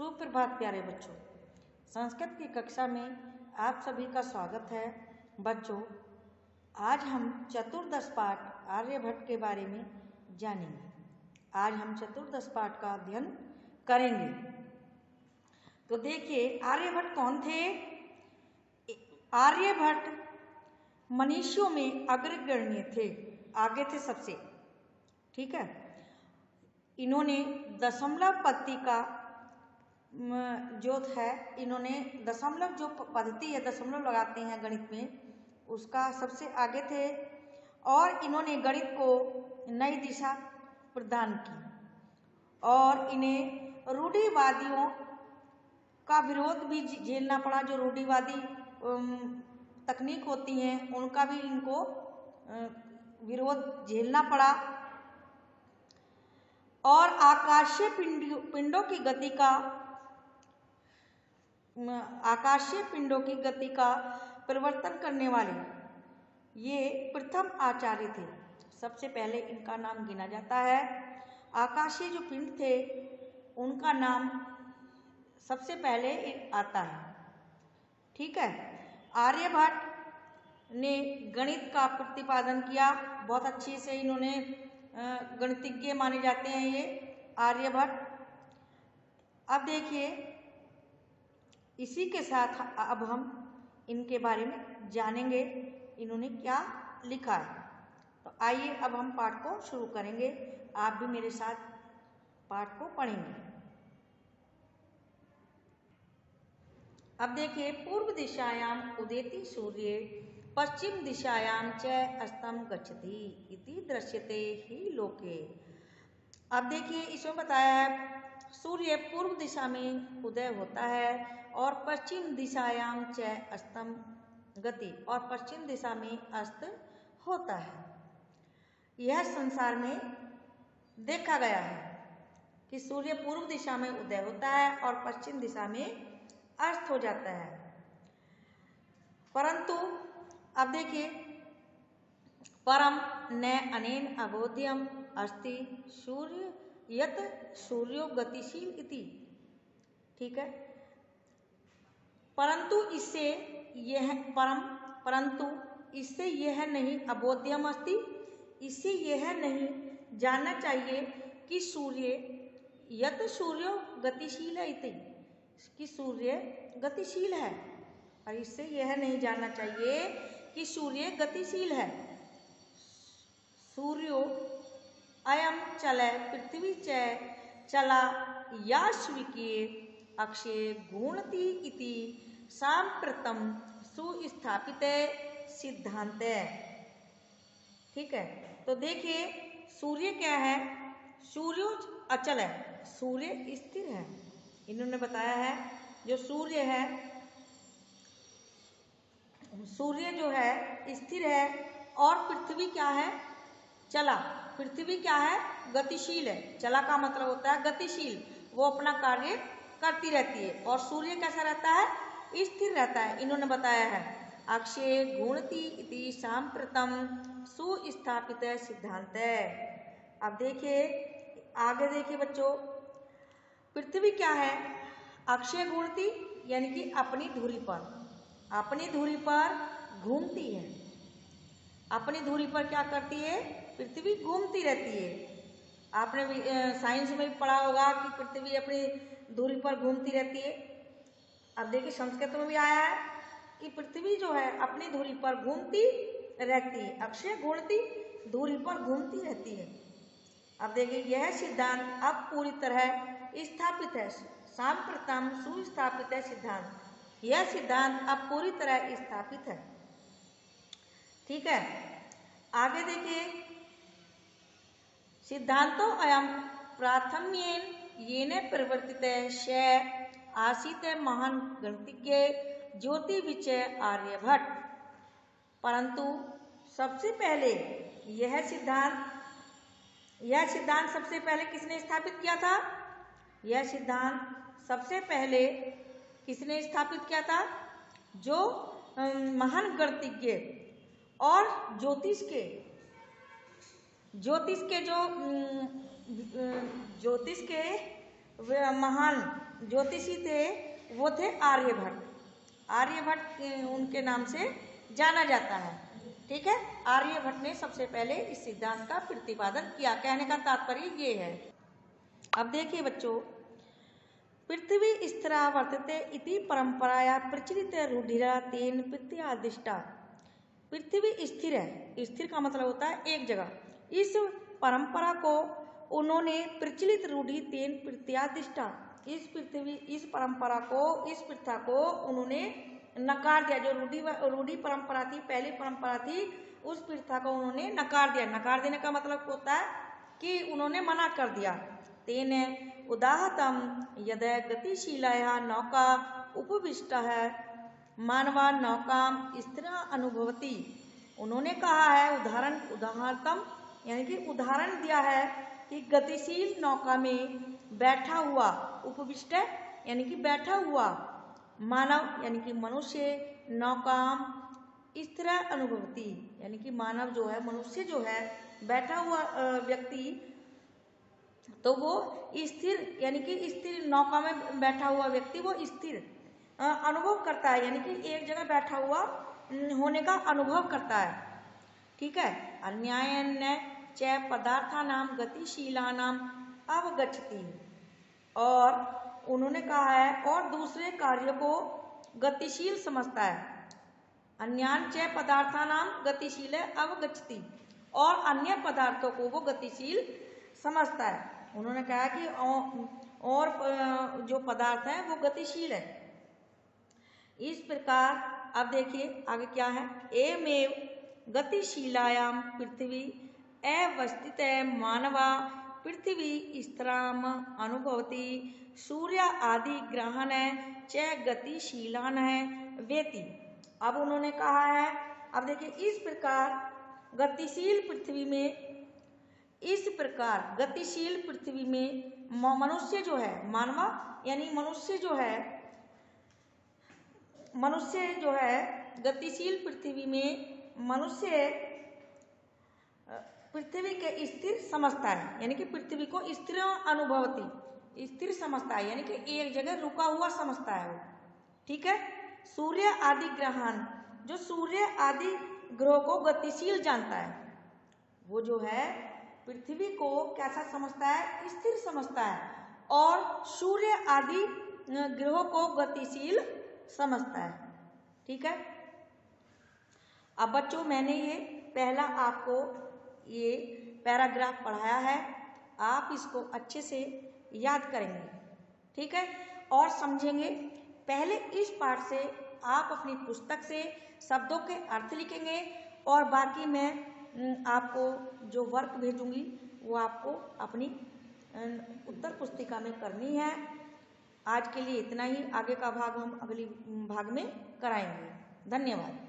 सुप्रभात प्यारे बच्चों। संस्कृत की कक्षा में आप सभी का स्वागत है। बच्चों, आज हम चतुर्दश पाठ आर्यभट्ट के बारे में जानेंगे। आज हम चतुर्दश पाठ का अध्ययन करेंगे। तो देखिए, आर्यभट्ट कौन थे? आर्यभट्ट मनीषियों में अग्रगण्य थे, आगे थे सबसे। ठीक है। इन्होंने दशमलव पद्धति का जो है, इन्होंने दशमलव जो पद्धति है, दशमलव लगाते हैं गणित में, उसका सबसे आगे थे। और इन्होंने गणित को नई दिशा प्रदान की और इन्हें रूढ़िवादियों का विरोध भी झेलना पड़ा। जो रूढ़िवादी तकनीक होती हैं उनका भी इनको विरोध झेलना पड़ा। और आकाशीय पिंडों की गति का परिवर्तन करने वाले ये प्रथम आचार्य थे। सबसे पहले इनका नाम गिना जाता है। आकाशीय जो पिंड थे उनका नाम सबसे पहले आता है। ठीक है। आर्यभट्ट ने गणित का प्रतिपादन किया, बहुत अच्छे से इन्होंने गणितज्ञ माने जाते हैं ये आर्यभट्ट। अब देखिए, इसी के साथ अब हम इनके बारे में जानेंगे, इन्होंने क्या लिखा है। तो आइए अब हम पाठ को शुरू करेंगे। आप भी मेरे साथ पाठ को पढ़ेंगे। अब देखिए, पूर्व दिशायाम उदेति सूर्य पश्चिम दिशायाम च अस्तं गच्छति इति दृश्यते ही लोके। अब देखिए, इसमें बताया है सूर्य पूर्व दिशा में उदय होता है और पश्चिम दिशायाम च अस्तं गति, और पश्चिम दिशा में अस्त होता है। यह संसार में देखा गया है कि सूर्य पूर्व दिशा में उदय होता है और पश्चिम दिशा में अस्त हो जाता है। परंतु अब देखिए, परम न अनेन अबोध्यम अस्ति सूर्य यत सूर्यो गतिशील इति। ठीक है। परंतु इससे यह नहीं अबोध्यम अस्ति, इससे यह नहीं जानना चाहिए कि सूर्य यत सूर्यो गतिशील है इति, कि सूर्य गतिशील है। और इससे यह नहीं जानना चाहिए कि सूर्य गतिशील है। सूर्यो अयम चले पृथ्वी च चला याश्विकीय अक्षय घूर्णति इति सांप्रतम सुस्थापित सिद्धांत है। ठीक है। तो देखिए, सूर्य क्या है? सूर्य अचल है, सूर्य स्थिर है। इन्होंने बताया है जो सूर्य है, सूर्य जो है स्थिर है और पृथ्वी क्या है? चला। पृथ्वी क्या है? गतिशील है। चला का मतलब होता है गतिशील, वो अपना कार्य करती रहती है। और सूर्य कैसा रहता है? स्थिर रहता है। इन्होंने बताया है अक्षय घूर्णति इति सांप्रतम सुस्थापित सिद्धांत है। अब देखिए, आगे देखिए बच्चों, पृथ्वी क्या है? अक्षय घूर्णति यानी कि अपनी धुरी पर घूमती है। अपनी धुरी पर क्या करती है? पृथ्वी घूमती रहती है। आपने भी साइंस में भी पढ़ा होगा कि पृथ्वी अपनी धुरी पर घूमती रहती है। अब देखिए, संस्कृत में भी आया है कि पृथ्वी जो है अपनी धुरी पर घूमती रहती है। अक्षय घूर्णति, धुरी पर घूमती रहती है। अब देखिए, यह सिद्धांत अब पूरी तरह स्थापित है। सांप्रतम सुस्थापित है सिद्धांत, यह सिद्धांत अब पूरी तरह स्थापित है। ठीक है। आगे देखिए, सिद्धांतो अयम प्राथम्येन येन परिवर्तित श आसीत महान गणितज्ञ ज्योतिविचय आर्यभट्ट। परंतु सबसे पहले यह सिद्धांत सबसे पहले किसने स्थापित किया था? यह सिद्धांत सबसे पहले किसने स्थापित किया था? जो महान गणितज्ञ और ज्योतिष के महान ज्योतिषी थे वो थे आर्यभट्ट। आर्यभट्ट उनके नाम से जाना जाता है। ठीक है, आर्यभट्ट ने सबसे पहले इस सिद्धांत का प्रतिपादन किया। कहने का तात्पर्य ये है। अब देखिए बच्चों, पृथ्वी स्थिरा वर्तते इति परंपराया प्रचलित रूढ़िरा तेन प्रत्यादिष्टा। पृथ्वी स्थिर है, स्थिर का मतलब होता है एक जगह। इस परंपरा को उन्होंने प्रचलित रूढ़ि तेन प्रत्यादिष्टा, इस परंपरा को, इस प्रथा को उन्होंने नकार दिया। जो रूढ़ि परंपरा थी, पहली परंपरा थी, उस प्रथा को उन्होंने नकार दिया। नकार देने का मतलब होता है कि उन्होंने मना कर दिया। तेन उदाहतम यद गतिशीलया नौका उपविष्टः मानवा नौकाम स्थिर अनुभवती। उन्होंने कहा है, उदाहरणतम यानी कि उदाहरण दिया है कि गतिशील नौका में बैठा हुआ, उपविष्ट यानी कि बैठा हुआ, मानव यानी कि मनुष्य, नौकाम स्थिर अनुभवती यानी कि मानव जो है, मनुष्य जो है, बैठा हुआ व्यक्ति, तो वो स्थिर यानी कि स्थिर नौका में बैठा हुआ व्यक्ति वो स्थिर अनुभव करता है, यानी कि एक जगह बैठा हुआ होने का अनुभव करता है। ठीक है, अन्यायन्य च पदार्थानाम गतिशीलानाम अवगच्छति। और उन्होंने कहा है, और दूसरे कार्य को गतिशील समझता है। अन्यान च पदार्थानाम गतिशील अवगच्छति, और अन्य पदार्थों को वो गतिशील समझता है। उन्होंने कहा कि और जो पदार्थ है वो गतिशील है। इस प्रकार अब देखिए आगे क्या है। एमेव गतिशीलायाम पृथ्वी अवस्थित मानवा पृथ्वी स्थिराम अनुभवती सूर्य आदि ग्रहण च गतिशीलान वेति। अब उन्होंने कहा है, अब देखिए, इस प्रकार गतिशील पृथ्वी में, इस प्रकार गतिशील पृथ्वी में मनुष्य जो है, मानवा यानी मनुष्य जो है गतिशील पृथ्वी में मनुष्य पृथ्वी के स्थिर समझता है, यानी कि पृथ्वी को स्थिर अनुभवती, स्थिर समझता है, यानी कि एक जगह रुका हुआ समझता है वो। ठीक है, सूर्य आदि ग्रहण, जो सूर्य आदि ग्रहों को गतिशील जानता है, वो जो है पृथ्वी को कैसा समझता है, स्थिर समझता है, और सूर्य आदि ग्रहों को गतिशील समझता है। ठीक है, अब बच्चों मैंने ये पहला आपको ये पैराग्राफ पढ़ाया है, आप इसको अच्छे से याद करेंगे। ठीक है, और समझेंगे। पहले इस पाठ से आप अपनी पुस्तक से शब्दों के अर्थ लिखेंगे, और बाकी मैं आपको जो वर्क भेजूंगी वो आपको अपनी उत्तर पुस्तिका में करनी है। आज के लिए इतना ही, आगे का भाग हम अगली भाग में कराएंगे। धन्यवाद।